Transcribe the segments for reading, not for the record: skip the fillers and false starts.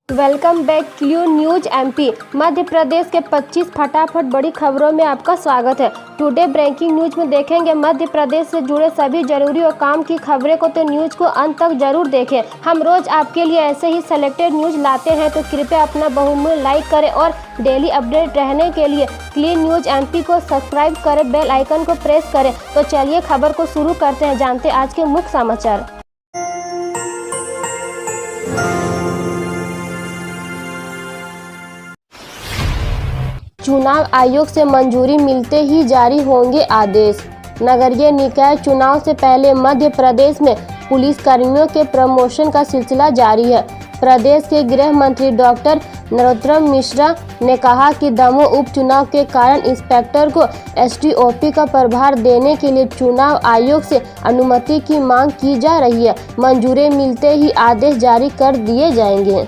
Welcome back clue news MP. Madhya Pradesh के 25 फटाफट बड़ी खबरों में आपका स्वागत है। टुडे ब्रेकिंग न्यूज में देखेंगे मध्य प्रदेश से जुड़े सभी जरूरी और काम की खबरें को, तो न्यूज को अंत तक जरूर देखें। हम रोज आपके लिए ऐसे ही सेलेक्टेड न्यूज लाते हैं, तो कृपया अपना बहुमूल्य लाइक करें और डेली अपडेट रहने के लिए क्लीन न्यूज एमपी को सब्सक्राइब करें, बेल आइकन को प्रेस करें। तो चलिए खबर को शुरू करते हैं, जानते हैं आज के मुख्य समाचार। चुनाव आयोग से मंजूरी मिलते ही जारी होंगे आदेश। नगरीय निकाय चुनाव से पहले मध्य प्रदेश में पुलिस कर्मियों के प्रमोशन का सिलसिला जारी है। प्रदेश के गृह मंत्री डॉक्टर नरोत्तम मिश्रा ने कहा कि दमोह उपचुनाव के कारण इंस्पेक्टर को एसडीओपी का प्रभार देने के लिए चुनाव आयोग से अनुमति की मांग की जा रही है। मंजूरी मिलते ही आदेश जारी कर दिए जाएंगे।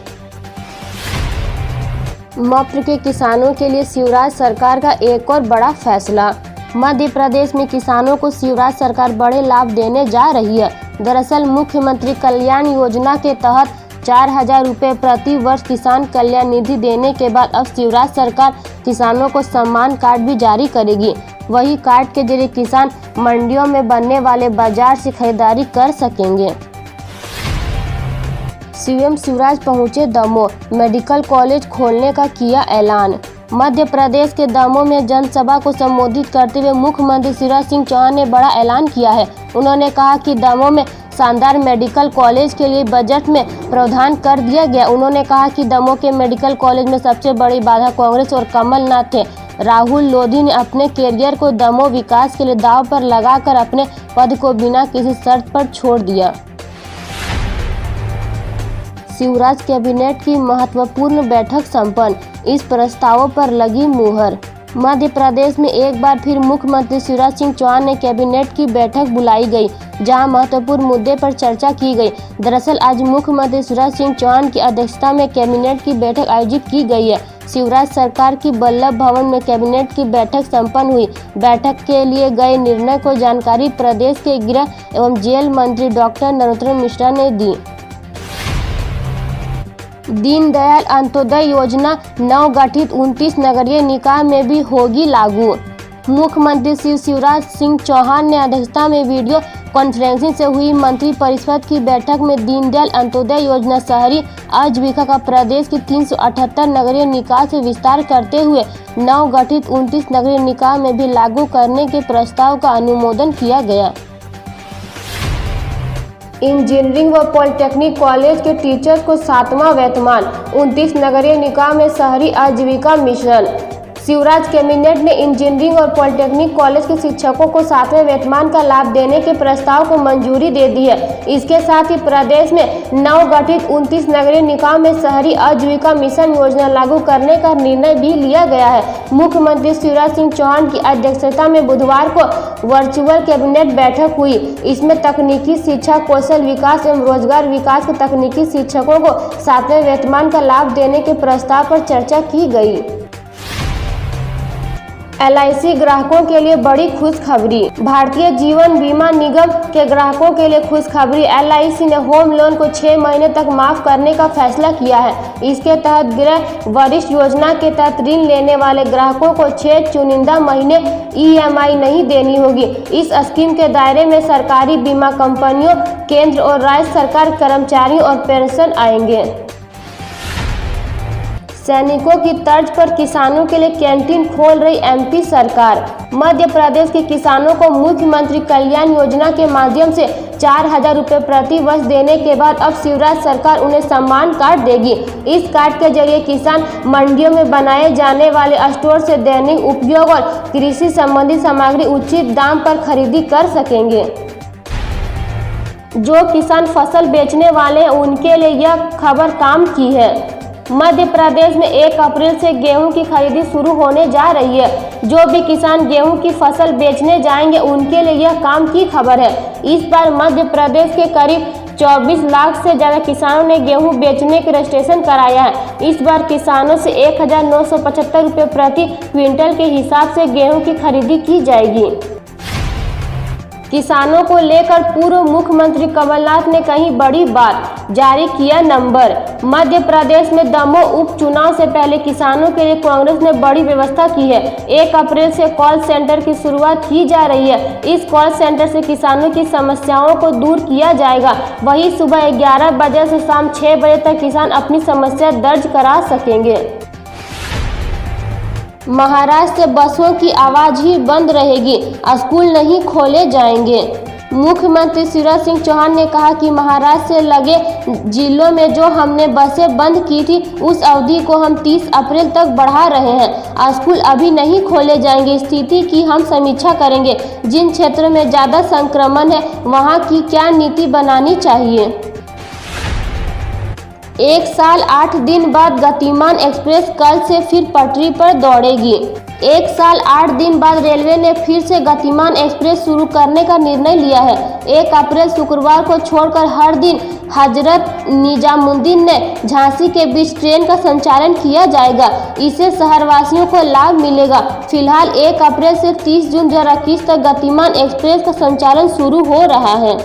मप्र के किसानों के लिए शिवराज सरकार का एक और बड़ा फैसला। मध्य प्रदेश में किसानों को शिवराज सरकार बड़े लाभ देने जा रही है। दरअसल मुख्यमंत्री कल्याण योजना के तहत 4,000 रुपये प्रति वर्ष किसान कल्याण निधि देने के बाद अब शिवराज सरकार किसानों को सम्मान कार्ड भी जारी करेगी। वही कार्ड के जरिए किसान मंडियों में बनने वाले बाजार से खरीदारी कर सकेंगे। सीएम शिवराज पहुंचे दमोह, मेडिकल कॉलेज खोलने का किया ऐलान। मध्य प्रदेश के दमोह में जनसभा को संबोधित करते हुए मुख्यमंत्री शिवराज सिंह चौहान ने बड़ा ऐलान किया है। उन्होंने कहा कि दमोह में शानदार मेडिकल कॉलेज के लिए बजट में प्रावधान कर दिया गया। उन्होंने कहा कि दमोह के मेडिकल कॉलेज में सबसे बड़ी बाधा कांग्रेस और कमलनाथ थे। राहुल लोधी ने अपने कैरियर को दमोह विकास के लिए दांव पर लगाकर अपने पद को बिना किसी शर्त पर छोड़ दिया। शिवराज कैबिनेट की महत्वपूर्ण बैठक संपन्न, इस प्रस्तावों पर लगी मुहर। मध्य प्रदेश में एक बार फिर मुख्यमंत्री शिवराज सिंह चौहान ने कैबिनेट की बैठक बुलाई गई, जहां महत्वपूर्ण मुद्दे पर चर्चा की गई। दरअसल आज मुख्यमंत्री शिवराज सिंह चौहान की अध्यक्षता में कैबिनेट की बैठक आयोजित की गई है। शिवराज सरकार की वल्लभ भवन में कैबिनेट की बैठक संपन्न हुई। बैठक के लिए गए निर्णय को जानकारी प्रदेश के गृह एवं जेल मंत्री डॉक्टर नरोत्तम मिश्रा ने दी। दीनदयाल अंत्योदय योजना नवगठित 29 नगरीय निकाय में भी होगी लागू। मुख्यमंत्री शिवराज सिंह चौहान ने अध्यक्षता में वीडियो कॉन्फ्रेंसिंग से हुई मंत्री परिषद की बैठक में दीनदयाल अंत्योदय योजना शहरी आजीविका का प्रदेश की 378 नगरीय निकाय से विस्तार करते हुए नवगठित 29 नगरीय निकाय में भी लागू करने के प्रस्ताव का अनुमोदन किया गया। इंजीनियरिंग व पॉलिटेक्निक कॉलेज के टीचर्स को 7वां वेतनमान, 29 नगरीय निकाय में शहरी आजीविका मिशन। शिवराज कैबिनेट ने इंजीनियरिंग और पॉलिटेक्निक कॉलेज के शिक्षकों को 7वें वेतनमान का लाभ देने के प्रस्ताव को मंजूरी दे दी है। इसके साथ ही प्रदेश में नवगठित 29 नगरीय निकाय में शहरी आजीविका मिशन योजना लागू करने का निर्णय भी लिया गया है। मुख्यमंत्री शिवराज सिंह चौहान की अध्यक्षता में बुधवार को वर्चुअल कैबिनेट बैठक हुई। इसमें तकनीकी शिक्षा, कौशल विकास एवं रोजगार विकास के तकनीकी शिक्षकों को 7वें वेतनमान का लाभ देने के प्रस्ताव पर चर्चा की गई। LIC ग्राहकों के लिए बड़ी खुशखबरी। भारतीय जीवन बीमा निगम के ग्राहकों के लिए खुशखबरी। LIC ने होम लोन को 6 महीने तक माफ करने का फैसला किया है। इसके तहत गृह वरिष्ठ योजना के तहत ऋण लेने वाले ग्राहकों को 6 चुनिंदा महीने EMI नहीं देनी होगी। इस स्कीम के दायरे में सरकारी बीमा कंपनियों, केंद्र और राज्य सरकार कर्मचारियों और पेंशन आएंगे। सैनिकों की तर्ज पर किसानों के लिए कैंटीन खोल रही MP सरकार। मध्य प्रदेश के किसानों को मुख्यमंत्री कल्याण योजना के माध्यम से 4,000 रुपये प्रति वर्ष देने के बाद अब शिवराज सरकार उन्हें सम्मान कार्ड देगी। इस कार्ड के जरिए किसान मंडियों में बनाए जाने वाले स्टोर से दैनिक उपयोग और कृषि संबंधी सामग्री उचित दाम पर खरीदी कर सकेंगे। जो किसान फसल बेचने वाले हैं उनके लिए यह खबर काम की है। मध्य प्रदेश में 1 अप्रैल से गेहूं की खरीदी शुरू होने जा रही है। जो भी किसान गेहूं की फसल बेचने जाएंगे उनके लिए यह काम की खबर है। इस बार मध्य प्रदेश के करीब 24 लाख से ज्यादा किसानों ने गेहूं बेचने के रजिस्ट्रेशन कराया है। इस बार किसानों से 1,975 रुपये प्रति क्विंटल के हिसाब से गेहूं की खरीदी की जाएगी। किसानों को लेकर पूर्व मुख्यमंत्री कमलनाथ ने कही बड़ी बात, जारी किया नंबर। मध्य प्रदेश में दमोह उपचुनाव से पहले किसानों के लिए कांग्रेस ने बड़ी व्यवस्था की है। 1 अप्रैल से कॉल सेंटर की शुरुआत की जा रही है। इस कॉल सेंटर से किसानों की समस्याओं को दूर किया जाएगा। वहीं सुबह 11 बजे से शाम 6 बजे तक किसान अपनी समस्या दर्ज करा सकेंगे। महाराष्ट्र से बसों की आवाज ही बंद रहेगी, स्कूल नहीं खोले जाएंगे। मुख्यमंत्री शिवराज सिंह चौहान ने कहा कि महाराष्ट्र से लगे जिलों में जो हमने बसें बंद की थी उस अवधि को हम 30 अप्रैल तक बढ़ा रहे हैं। स्कूल अभी नहीं खोले जाएंगे। स्थिति की हम समीक्षा करेंगे। जिन क्षेत्रों में ज़्यादा संक्रमण है वहां की क्या नीति बनानी चाहिए। 1 साल 8 दिन बाद गतिमान एक्सप्रेस कल से फिर पटरी पर दौड़ेगी। 1 साल 8 दिन बाद रेलवे ने फिर से गतिमान एक्सप्रेस शुरू करने का निर्णय लिया है। 1 अप्रैल शुक्रवार को छोड़कर हर दिन हजरत निजामुद्दीन ने झांसी के बीच ट्रेन का संचालन किया जाएगा। इससे शहरवासियों को लाभ मिलेगा। फिलहाल 1 अप्रैल से 30 जून 2021 तक गतिमान एक्सप्रेस का संचालन शुरू हो रहा है।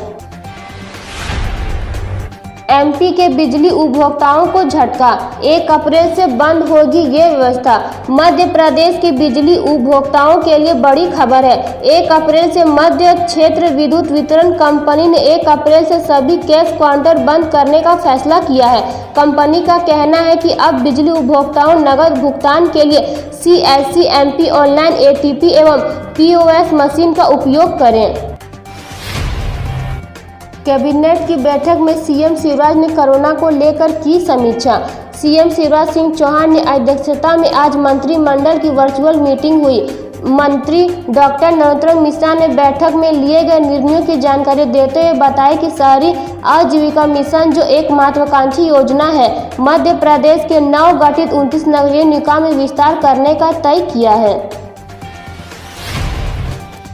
एमपी के बिजली उपभोक्ताओं को झटका, 1 अप्रैल से बंद होगी ये व्यवस्था। मध्य प्रदेश की बिजली उपभोक्ताओं के लिए बड़ी खबर है। 1 अप्रैल से मध्य क्षेत्र विद्युत वितरण कंपनी ने 1 अप्रैल से सभी कैश काउंटर बंद करने का फैसला किया है। कंपनी का कहना है कि अब बिजली उपभोक्ताओं नगद भुगतान के लिए CSC MP ऑनलाइन ATP एवं POS मशीन का उपयोग करें। कैबिनेट की बैठक में सीएम शिवराज ने कोरोना को लेकर की समीक्षा। सीएम शिवराज सिंह चौहान की अध्यक्षता में आज मंत्रिमंडल की वर्चुअल मीटिंग हुई। मंत्री डॉक्टर नरोत्तम मिश्रा ने बैठक में लिए गए निर्णयों की जानकारी देते हुए बताया कि शहरी आजीविका मिशन जो एक महत्वाकांक्षी योजना है, मध्य प्रदेश के नव गठित 29 नगरीय निकाय में विस्तार करने का तय किया है।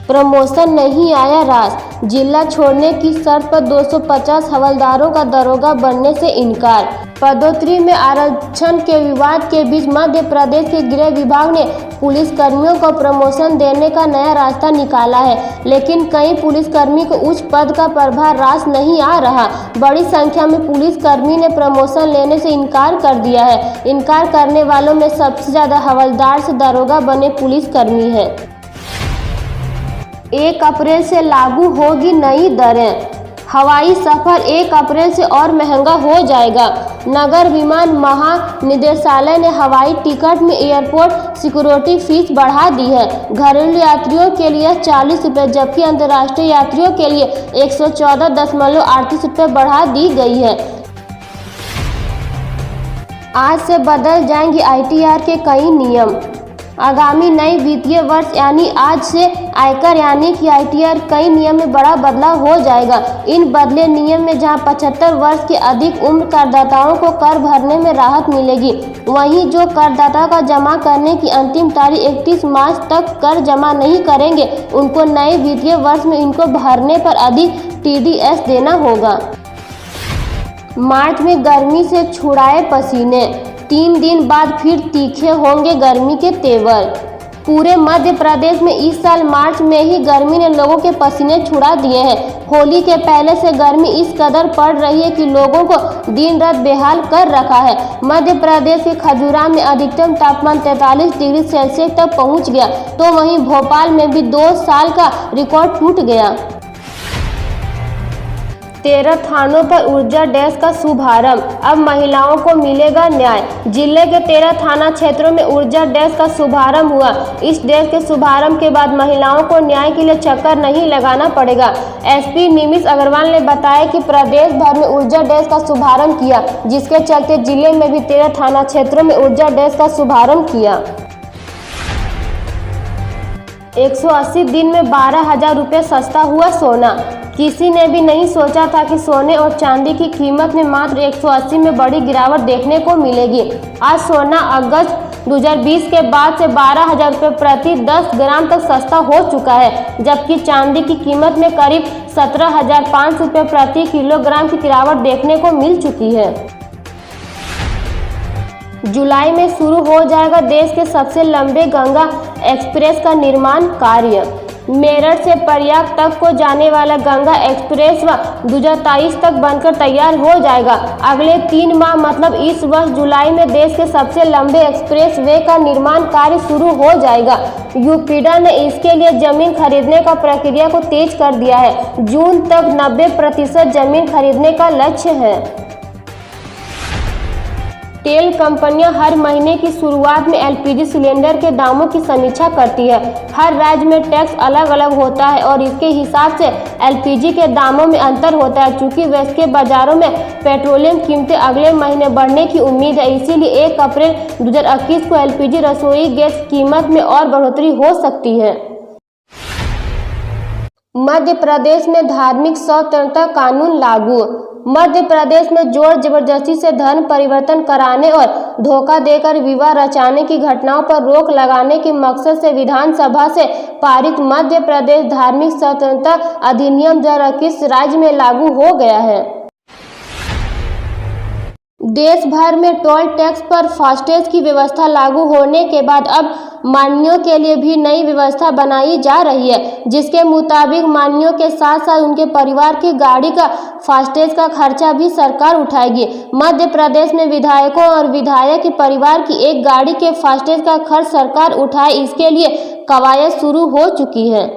प्रमोशन नहीं आया रास, जिला छोड़ने की शर्त पर 250 हवलदारों का दरोगा बनने से इनकार। पदोन्नति में आरक्षण के विवाद के बीच मध्य प्रदेश के गृह विभाग ने पुलिसकर्मियों को प्रमोशन देने का नया रास्ता निकाला है, लेकिन कई पुलिसकर्मी को उच्च पद का प्रभार रास नहीं आ रहा। बड़ी संख्या में पुलिसकर्मी ने प्रमोशन लेने से इनकार कर दिया है। इनकार करने वालों में सबसे ज्यादा हवलदार से दरोगा बने पुलिसकर्मी हैं। 1 अप्रैल से लागू होगी नई दरें, हवाई सफर 1 अप्रैल से और महंगा हो जाएगा। नगर विमान महानिदेशालय ने हवाई टिकट में एयरपोर्ट सिक्योरिटी फीस बढ़ा दी है। घरेलू यात्रियों के लिए 40 रुपये जबकि अंतर्राष्ट्रीय यात्रियों के लिए 114.38 रुपये बढ़ा दी गई है। आज से बदल जाएंगे ITR के कई नियम। आगामी नए वित्तीय वर्ष यानी आज से आयकर यानी कि ITR कई नियम में बड़ा बदलाव हो जाएगा। इन बदले नियम में जहां 75 वर्ष के अधिक उम्र करदाताओं को कर भरने में राहत मिलेगी, वहीं जो करदाता का जमा करने की अंतिम तारीख 31 मार्च तक कर जमा नहीं करेंगे उनको नए वित्तीय वर्ष में इनको भरने पर अधिक TDS देना होगा। मार्च में गर्मी से छुड़ाए पसीने, 3 दिन बाद फिर तीखे होंगे गर्मी के तेवर। पूरे मध्य प्रदेश में इस साल मार्च में ही गर्मी ने लोगों के पसीने छुड़ा दिए हैं। होली के पहले से गर्मी इस कदर पड़ रही है कि लोगों को दिन रात बेहाल कर रखा है। मध्य प्रदेश के खजुराहो में अधिकतम तापमान 43 डिग्री सेल्सियस तक पहुंच गया, तो वहीं भोपाल में भी 2 साल का रिकॉर्ड टूट गया। 13 थानों पर ऊर्जा डेस्क का शुभारंभ, अब महिलाओं को मिलेगा न्याय। जिले के 13 थाना क्षेत्रों में ऊर्जा डेस्क का शुभारंभ हुआ। इस डेस्क के शुभारंभ के बाद महिलाओं को न्याय के लिए चक्कर नहीं लगाना पड़ेगा। SP निमिष अग्रवाल ने बताया कि प्रदेश भर में ऊर्जा डेस्क का शुभारंभ किया, जिसके चलते जिले में भी 13 थाना क्षेत्रों में ऊर्जा डेस्क का शुभारंभ किया। 180 दिन में 12,000 रुपये सस्ता हुआ सोना। किसी ने भी नहीं सोचा था कि सोने और चांदी की कीमत में मात्र 180 में बड़ी गिरावट देखने को मिलेगी। आज सोना अगस्त 2020 के बाद से 12,000 रुपये प्रति 10 ग्राम तक सस्ता हो चुका है, जबकि चांदी की कीमत में करीब 17,500 रुपये प्रति किलोग्राम की गिरावट देखने को मिल चुकी है। जुलाई में शुरू हो जाएगा देश के सबसे लंबे गंगा एक्सप्रेस का निर्माण कार्य। मेरठ से प्रयाग तक को जाने वाला गंगा एक्सप्रेस 2023 तक बनकर तैयार हो जाएगा। अगले 3 माह मतलब इस वर्ष जुलाई में देश के सबसे लंबे एक्सप्रेस वे का निर्माण कार्य शुरू हो जाएगा। यूपीडा ने इसके लिए जमीन खरीदने का प्रक्रिया को तेज कर दिया है। जून तक 90% जमीन खरीदने का लक्ष्य है। तेल कंपनियां हर महीने की शुरुआत में एलपीजी सिलेंडर के दामों की समीक्षा करती है। हर राज्य में टैक्स अलग अलग होता है और इसके हिसाब से एलपीजी के दामों में अंतर होता है। चूंकि वैश्विक बाजारों में पेट्रोलियम कीमतें अगले महीने बढ़ने की उम्मीद है, इसीलिए 1 अप्रैल 2021 को एलपीजी रसोई गैस कीमत में और बढ़ोतरी हो सकती है। मध्य प्रदेश में धार्मिक स्वतंत्रता कानून लागू। मध्य प्रदेश में जोर जबरदस्ती से धर्म परिवर्तन कराने और धोखा देकर विवाह रचाने की घटनाओं पर रोक लगाने के मकसद से विधानसभा से पारित मध्य प्रदेश धार्मिक स्वतंत्रता अधिनियम 2021 राज्य में लागू हो गया है। देश भर में टोल टैक्स पर फास्टैग की व्यवस्था लागू होने के बाद अब मानियों के लिए भी नई व्यवस्था बनाई जा रही है, जिसके मुताबिक मानियों के साथ साथ उनके परिवार की गाड़ी का फास्टैग का खर्चा भी सरकार उठाएगी। मध्य प्रदेश में विधायकों और विधायक के परिवार की एक गाड़ी के फास्टैग का खर्च सरकार उठाए, इसके लिए कवायद शुरू हो चुकी है।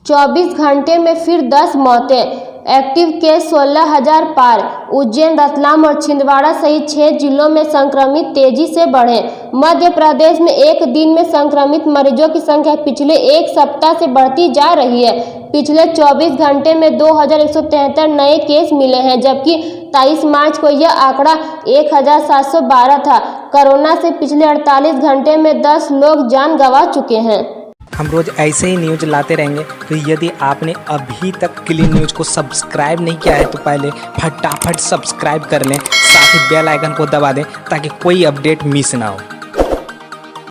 24 घंटे में फिर 10 मौतें, एक्टिव केस 16,000 पार। उज्जैन, रतलाम और छिंदवाड़ा सहित 6 जिलों में संक्रमित तेजी से बढ़े। मध्य प्रदेश में एक दिन में संक्रमित मरीजों की संख्या पिछले एक सप्ताह से बढ़ती जा रही है। पिछले 24 घंटे में 2,173 नए केस मिले हैं, जबकि 23 मार्च को यह आंकड़ा 1,712 था। कोरोना से पिछले 48 घंटे में 10 लोग जान गंवा चुके हैं। हम रोज ऐसे ही न्यूज लाते रहेंगे, तो यदि आपने अभी तक क्लीन न्यूज को सब्सक्राइब नहीं किया है तो पहले फटाफट सब्सक्राइब कर लें, साथ ही बेल आइकन को दबा दें ताकि कोई अपडेट मिस ना हो।